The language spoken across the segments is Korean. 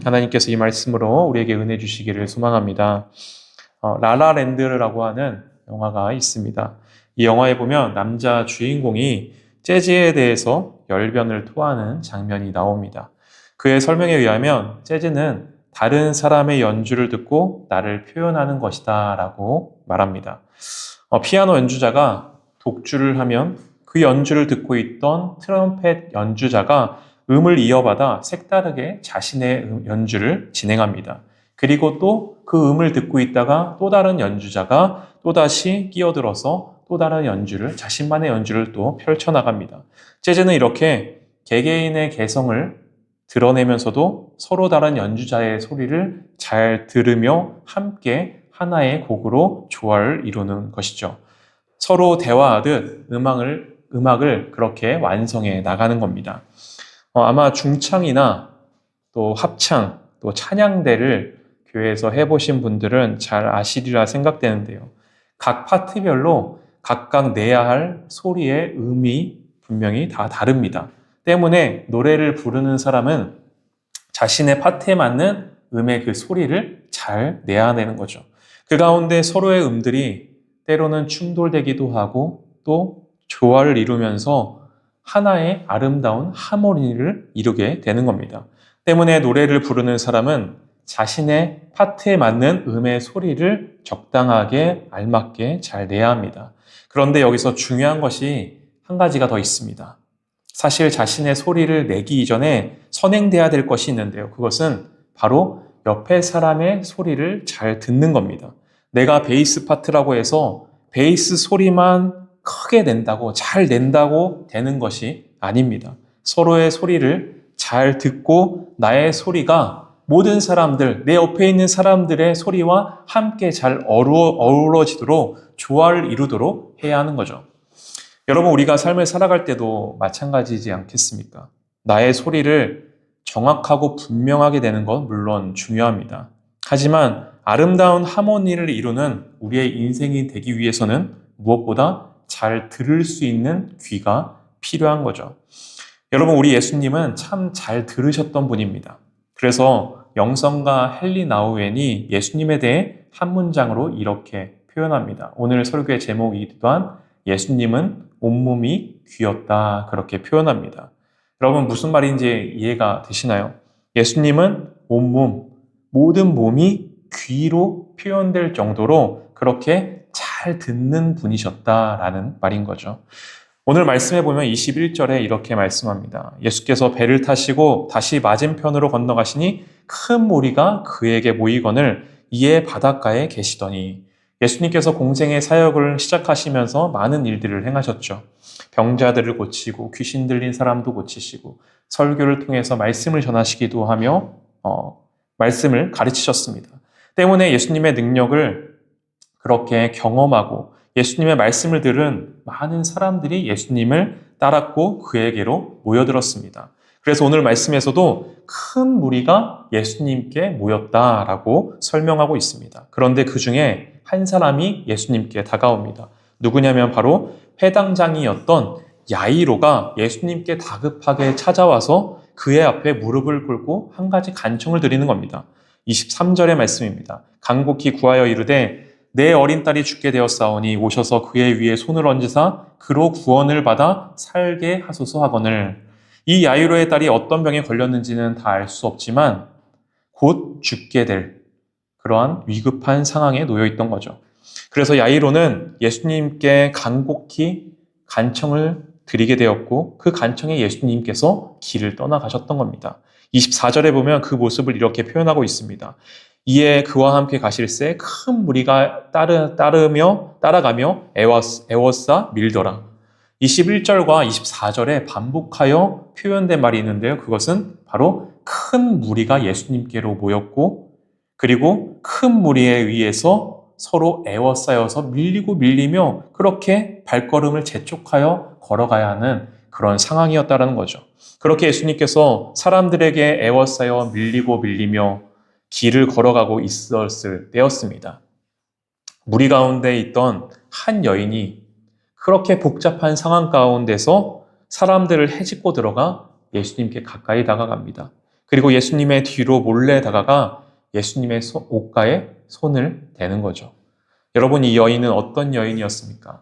하나님께서 이 말씀으로 우리에게 은혜 주시기를 소망합니다. 라라랜드라고 하는 영화가 있습니다. 이 영화에 보면 남자 주인공이 재즈에 대해서 열변을 토하는 장면이 나옵니다. 그의 설명에 의하면 재즈는 다른 사람의 연주를 듣고 나를 표현하는 것이다 라고 말합니다. 피아노 연주자가 독주를 하면 그 연주를 듣고 있던 트럼펫 연주자가 음을 이어받아 색다르게 자신의 연주를 진행합니다. 그리고 또 그 음을 듣고 있다가 또 다른 연주자가 또다시 끼어들어서 또 다른 연주를, 자신만의 연주를 또 펼쳐나갑니다. 재즈는 이렇게 개개인의 개성을 드러내면서도 서로 다른 연주자의 소리를 잘 들으며 함께 하나의 곡으로 조화를 이루는 것이죠. 서로 대화하듯 음악을 그렇게 완성해 나가는 겁니다. 아마 중창이나 또 합창, 또 찬양대를 교회에서 해보신 분들은 잘 아시리라 생각되는데요. 각 파트별로 각각 내야 할 소리의 음이 분명히 다 다릅니다. 때문에 노래를 부르는 사람은 자신의 파트에 맞는 음의 그 소리를 잘 내야 되는 거죠. 그 가운데 서로의 음들이 때로는 충돌되기도 하고 또 조화를 이루면서 하나의 아름다운 하모니를 이루게 되는 겁니다. 때문에 노래를 부르는 사람은 자신의 파트에 맞는 음의 소리를 적당하게 알맞게 잘 내야 합니다. 그런데 여기서 중요한 것이 한 가지가 더 있습니다. 사실 자신의 소리를 내기 이전에 선행돼야 될 것이 있는데요. 그것은 바로 옆에 사람의 소리를 잘 듣는 겁니다. 내가 베이스 파트라고 해서 베이스 소리만 크게 낸다고, 잘 낸다고 되는 것이 아닙니다. 서로의 소리를 잘 듣고 나의 소리가 모든 사람들, 내 옆에 있는 사람들의 소리와 함께 잘 어우러지도록 조화를 이루도록 해야 하는 거죠. 여러분, 우리가 삶을 살아갈 때도 마찬가지지 않겠습니까? 나의 소리를 정확하고 분명하게 되는 건 물론 중요합니다. 하지만 아름다운 하모니를 이루는 우리의 인생이 되기 위해서는 무엇보다 잘 들을 수 있는 귀가 필요한 거죠. 여러분, 우리 예수님은 참 잘 들으셨던 분입니다. 그래서 영성가 헨리 나우엔이 예수님에 대해 한 문장으로 이렇게 표현합니다. 오늘 설교의 제목이기도 한 예수님은 온몸이 귀였다, 그렇게 표현합니다. 여러분, 무슨 말인지 이해가 되시나요? 예수님은 온몸, 모든 몸이 귀로 표현될 정도로 그렇게 잘 듣는 분이셨다라는 말인 거죠. 오늘 말씀해 보면 21절에 이렇게 말씀합니다. 예수께서 배를 타시고 다시 맞은편으로 건너가시니 큰 무리가 그에게 모이거늘 이에 바닷가에 계시더니, 예수님께서 공생의 사역을 시작하시면서 많은 일들을 행하셨죠. 병자들을 고치고 귀신 들린 사람도 고치시고 설교를 통해서 말씀을 전하시기도 하며 말씀을 가르치셨습니다. 때문에 예수님의 능력을 그렇게 경험하고 예수님의 말씀을 들은 많은 사람들이 예수님을 따랐고 그에게로 모여들었습니다. 그래서 오늘 말씀에서도 큰 무리가 예수님께 모였다라고 설명하고 있습니다. 그런데 그 중에 한 사람이 예수님께 다가옵니다. 누구냐면 바로 회당장이었던 야이로가 예수님께 다급하게 찾아와서 그의 앞에 무릎을 꿇고 한 가지 간청을 드리는 겁니다. 23절의 말씀입니다. 간곡히 구하여 이르되 내 어린 딸이 죽게 되었사오니 오셔서 그의 위에 손을 얹으사 그로 구원을 받아 살게 하소서 하거늘. 이 야이로의 딸이 어떤 병에 걸렸는지는 다 알 수 없지만 곧 죽게 될 그러한 위급한 상황에 놓여 있던 거죠. 그래서 야이로는 예수님께 간곡히 간청을 드리게 되었고 그 간청에 예수님께서 길을 떠나가셨던 겁니다. 24절에 보면 그 모습을 이렇게 표현하고 있습니다. 이에 그와 함께 가실새 큰 무리가 따라가며 애워싸 밀더라. 21절과 24절에 반복하여 표현된 말이 있는데요. 그것은 바로 큰 무리가 예수님께로 모였고 그리고 큰 무리에 의해서 서로 애워싸여서 밀리며 그렇게 발걸음을 재촉하여 걸어가야 하는 그런 상황이었다는 거죠. 그렇게 예수님께서 사람들에게 애워싸여 밀리며 길을 걸어가고 있었을 때였습니다. 무리 가운데 있던 한 여인이 그렇게 복잡한 상황 가운데서 사람들을 헤집고 들어가 예수님께 가까이 다가갑니다. 그리고 예수님의 뒤로 몰래 다가가 예수님의 옷가에 손을 대는 거죠. 여러분, 이 여인은 어떤 여인이었습니까?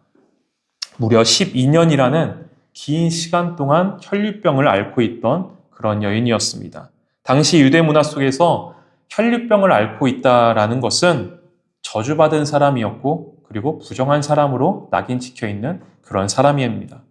무려 12년이라는 긴 시간 동안 혈류병을 앓고 있던 그런 여인이었습니다. 당시 유대 문화 속에서 혈류병을 앓고 있다라는 것은 저주받은 사람이었고, 그리고 부정한 사람으로 낙인 찍혀 있는 그런 사람입니다.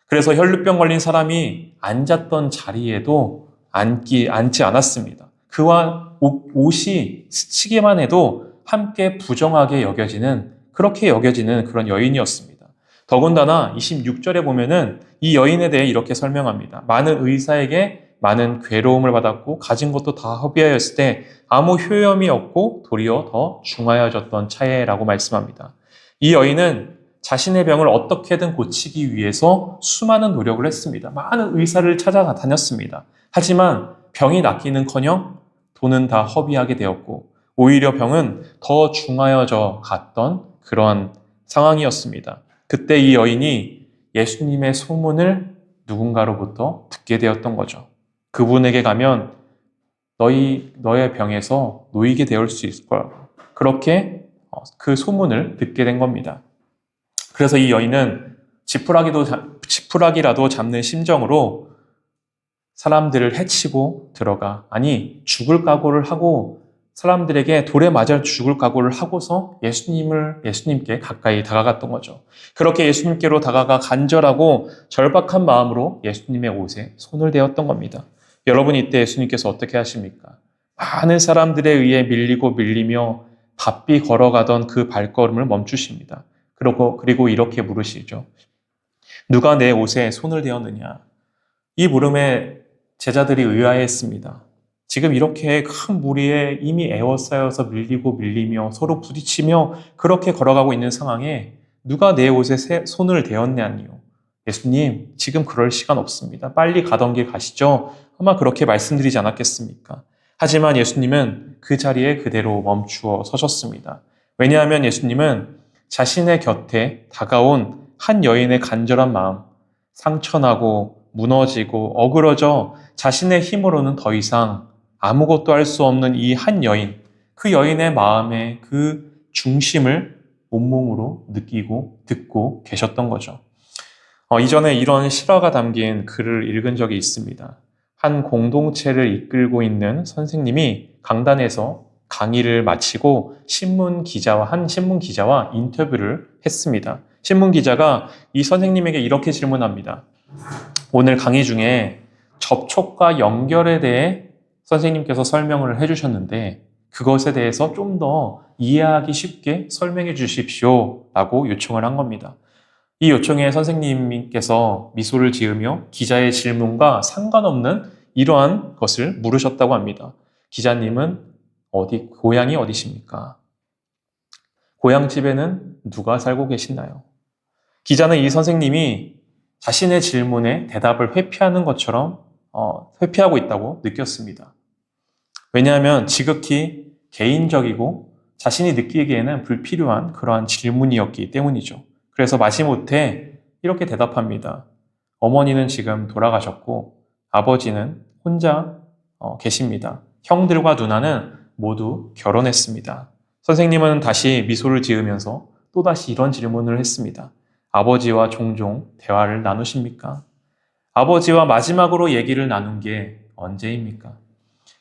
그래서 혈류병 걸린 사람이 앉았던 자리에도 앉지 않았습니다. 그와 옷이 스치기만 해도 함께 부정하게 여겨지는, 그렇게 여겨지는 그런 여인이었습니다. 더군다나 26절에 보면은 이 여인에 대해 이렇게 설명합니다. 많은 의사에게 많은 괴로움을 받았고 가진 것도 다 허비하였을 때 아무 효염이 없고 도리어 더 중하여졌던 차에라고 말씀합니다. 이 여인은 자신의 병을 어떻게든 고치기 위해서 수많은 노력을 했습니다. 많은 의사를 찾아다녔습니다. 하지만 병이 낫기는커녕 돈은 다 허비하게 되었고 오히려 병은 더 중하여져 갔던 그런 상황이었습니다. 그때 이 여인이 예수님의 소문을 누군가로부터 듣게 되었던 거죠. 그분에게 가면 너의 병에서 놓이게 되올 수 있을 거라고. 그렇게 그 소문을 듣게 된 겁니다. 그래서 이 여인은 지푸라기라도 잡는 심정으로 사람들을 해치고 들어가, 아니 죽을 각오를 하고 사람들에게 돌에 맞아 죽을 각오를 하고서 예수님께 가까이 다가갔던 거죠. 그렇게 예수님께로 다가가 간절하고 절박한 마음으로 예수님의 옷에 손을 대었던 겁니다. 여러분, 이때 예수님께서 어떻게 하십니까? 많은 사람들에 의해 밀리고 밀리며 바삐 걸어가던 그 발걸음을 멈추십니다. 그리고 이렇게 물으시죠. 누가 내 옷에 손을 대었느냐? 이 물음에 제자들이 의아해했습니다. 지금 이렇게 큰 무리에 이미 에워싸여서 밀리고 밀리며 서로 부딪히며 그렇게 걸어가고 있는 상황에 누가 내 옷에 손을 대었냐니요. 예수님, 지금 그럴 시간 없습니다. 빨리 가던 길 가시죠. 아마 그렇게 말씀드리지 않았겠습니까? 하지만 예수님은 그 자리에 그대로 멈추어 서셨습니다. 왜냐하면 예수님은 자신의 곁에 다가온 한 여인의 간절한 마음, 상처나고 무너지고 어그러져 자신의 힘으로는 더 이상 아무것도 할 수 없는 이 한 여인, 그 여인의 마음의 그 중심을 온몸으로 느끼고 듣고 계셨던 거죠. 이전에 이런 실화가 담긴 글을 읽은 적이 있습니다. 한 공동체를 이끌고 있는 선생님이 강단에서 강의를 마치고 한 신문 기자와 인터뷰를 했습니다. 신문 기자가 이 선생님에게 이렇게 질문합니다. 오늘 강의 중에 접촉과 연결에 대해 선생님께서 설명을 해주셨는데 그것에 대해서 좀 더 이해하기 쉽게 설명해 주십시오 라고 요청을 한 겁니다. 이 요청에 선생님께서 미소를 지으며 기자의 질문과 상관없는 이러한 것을 물으셨다고 합니다. 기자님은 고향이 어디십니까? 고향집에는 누가 살고 계시나요? 기자는 이 선생님이 자신의 질문에 대답을 회피하는 것처럼 회피하고 있다고 느꼈습니다. 왜냐하면 지극히 개인적이고 자신이 느끼기에는 불필요한 그러한 질문이었기 때문이죠. 그래서 마지못해 이렇게 대답합니다. 어머니는 지금 돌아가셨고 아버지는 혼자 계십니다. 형들과 누나는 모두 결혼했습니다. 선생님은 다시 미소를 지으면서 또다시 이런 질문을 했습니다. 아버지와 종종 대화를 나누십니까? 아버지와 마지막으로 얘기를 나눈 게 언제입니까?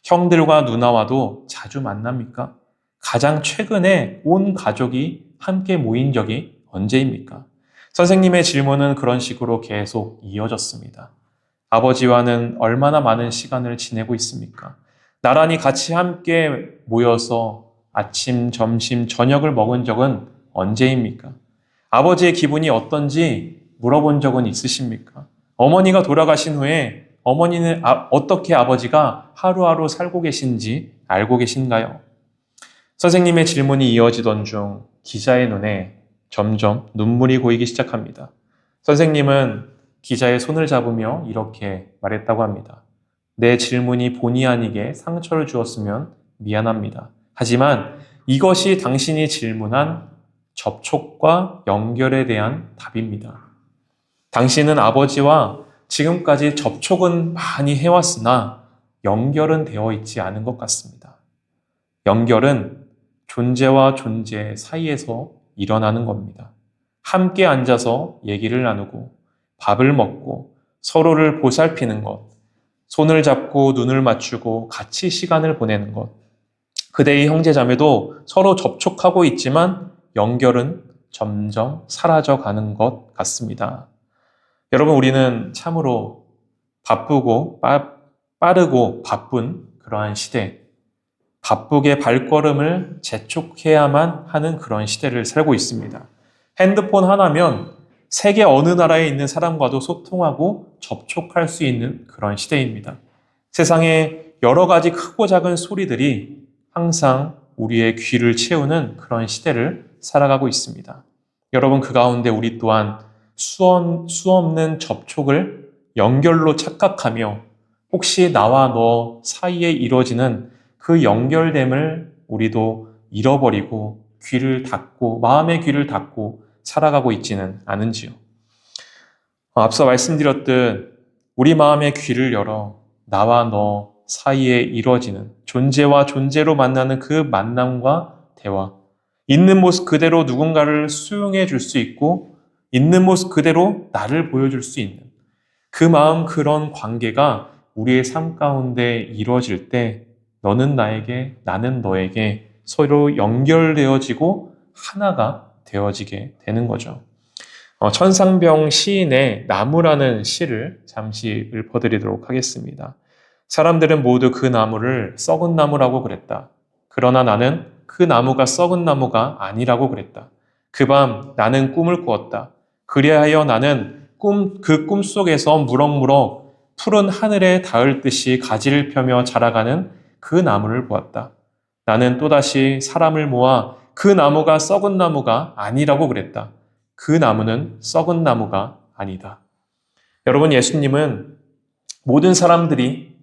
형들과 누나와도 자주 만납니까? 가장 최근에 온 가족이 함께 모인 적이 언제입니까? 선생님의 질문은 그런 식으로 계속 이어졌습니다. 아버지와는 얼마나 많은 시간을 지내고 있습니까? 나란히 같이 함께 모여서 아침, 점심, 저녁을 먹은 적은 언제입니까? 아버지의 기분이 어떤지 물어본 적은 있으십니까? 어머니가 돌아가신 후에 어머니는 어떻게 아버지가 하루하루 살고 계신지 알고 계신가요? 선생님의 질문이 이어지던 중 기자의 눈에 점점 눈물이 고이기 시작합니다. 선생님은 기자의 손을 잡으며 이렇게 말했다고 합니다. 내 질문이 본의 아니게 상처를 주었으면 미안합니다. 하지만 이것이 당신이 질문한 접촉과 연결에 대한 답입니다. 당신은 아버지와 지금까지 접촉은 많이 해왔으나 연결은 되어 있지 않은 것 같습니다. 연결은 존재와 존재 사이에서 일어나는 겁니다. 함께 앉아서 얘기를 나누고 밥을 먹고 서로를 보살피는 것, 손을 잡고 눈을 맞추고 같이 시간을 보내는 것. 그대의 형제자매도 서로 접촉하고 있지만 연결은 점점 사라져가는 것 같습니다. 여러분, 우리는 참으로 바쁘고 빠르고 바쁜 그러한 시대, 바쁘게 발걸음을 재촉해야만 하는 그런 시대를 살고 있습니다. 핸드폰 하나면 세계 어느 나라에 있는 사람과도 소통하고 접촉할 수 있는 그런 시대입니다. 세상에 여러 가지 크고 작은 소리들이 항상 우리의 귀를 채우는 그런 시대를 살아가고 있습니다. 여러분, 그 가운데 우리 또한 수 없는 접촉을 연결로 착각하며 혹시 나와 너 사이에 이루어지는 그 연결됨을 우리도 잃어버리고 귀를 닫고 마음의 귀를 닫고 살아가고 있지는 않은지요. 앞서 말씀드렸듯 우리 마음의 귀를 열어 나와 너 사이에 이루어지는 존재와 존재로 만나는 그 만남과 대화, 있는 모습 그대로 누군가를 수용해 줄 수 있고 있는 모습 그대로 나를 보여줄 수 있는 그 마음, 그런 관계가 우리의 삶 가운데 이루어질 때 너는 나에게, 나는 너에게 서로 연결되어지고 하나가 되어지게 되는 거죠. 천상병 시인의 나무라는 시를 잠시 읊어드리도록 하겠습니다. 사람들은 모두 그 나무를 썩은 나무라고 그랬다. 그러나 나는 그 나무가 썩은 나무가 아니라고 그랬다. 그 밤 나는 꿈을 꾸었다. 그리하여 나는 그 꿈 속에서 무럭무럭 푸른 하늘에 닿을 듯이 가지를 펴며 자라가는 그 나무를 보았다. 나는 또다시 사람을 모아 그 나무가 썩은 나무가 아니라고 그랬다. 그 나무는 썩은 나무가 아니다. 여러분, 예수님은 모든 사람들이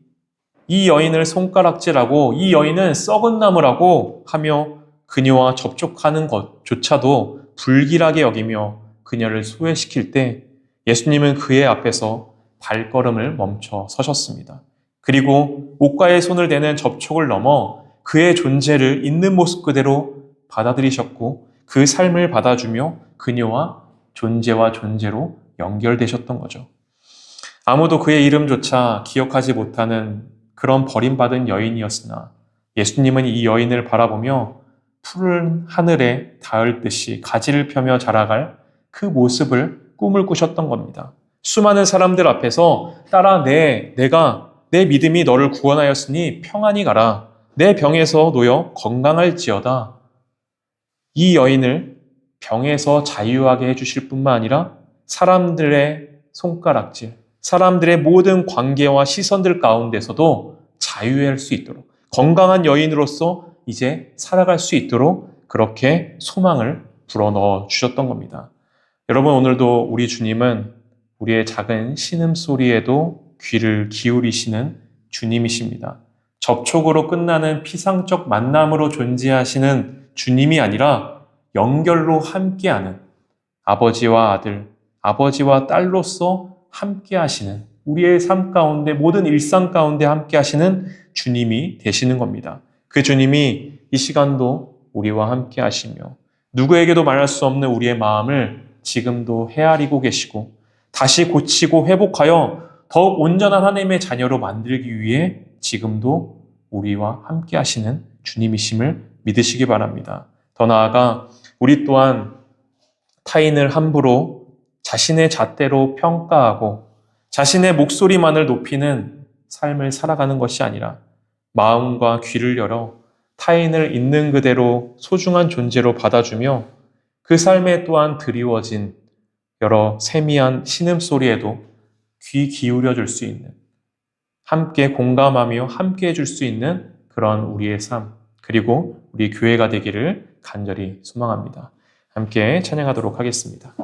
이 여인을 손가락질하고 이 여인은 썩은 나무라고 하며 그녀와 접촉하는 것조차도 불길하게 여기며 그녀를 소외시킬 때 예수님은 그의 앞에서 발걸음을 멈춰 서셨습니다. 그리고 옷가에 손을 대는 접촉을 넘어 그의 존재를 있는 모습 그대로 받아들이셨고 그 삶을 받아주며 그녀와 존재와 존재로 연결되셨던 거죠. 아무도 그의 이름조차 기억하지 못하는 그런 버림받은 여인이었으나 예수님은 이 여인을 바라보며 푸른 하늘에 닿을 듯이 가지를 펴며 자라갈 그 모습을 꿈을 꾸셨던 겁니다. 수많은 사람들 앞에서 따라 내가 내 믿음이 너를 구원하였으니 평안히 가라. 내 병에서 놓여 건강할지어다. 이 여인을 병에서 자유하게 해주실 뿐만 아니라 사람들의 손가락질, 사람들의 모든 관계와 시선들 가운데서도 자유할 수 있도록 건강한 여인으로서 이제 살아갈 수 있도록 그렇게 소망을 불어넣어 주셨던 겁니다. 여러분, 오늘도 우리 주님은 우리의 작은 신음소리에도 귀를 기울이시는 주님이십니다. 접촉으로 끝나는 피상적 만남으로 존재하시는 주님이 아니라 연결로 함께하는 아버지와 아들, 아버지와 딸로서 함께하시는 우리의 삶 가운데 모든 일상 가운데 함께하시는 주님이 되시는 겁니다. 그 주님이 이 시간도 우리와 함께하시며 누구에게도 말할 수 없는 우리의 마음을 지금도 헤아리고 계시고 다시 고치고 회복하여 더욱 온전한 하나님의 자녀로 만들기 위해 지금도 우리와 함께 하시는 주님이심을 믿으시기 바랍니다. 더 나아가 우리 또한 타인을 함부로 자신의 잣대로 평가하고 자신의 목소리만을 높이는 삶을 살아가는 것이 아니라 마음과 귀를 열어 타인을 있는 그대로 소중한 존재로 받아주며 그 삶에 또한 드리워진 여러 세미한 신음소리에도 귀 기울여 줄 수 있는, 함께 공감하며 함께 해줄 수 있는 그런 우리의 삶, 그리고 우리 교회가 되기를 간절히 소망합니다. 함께 찬양하도록 하겠습니다.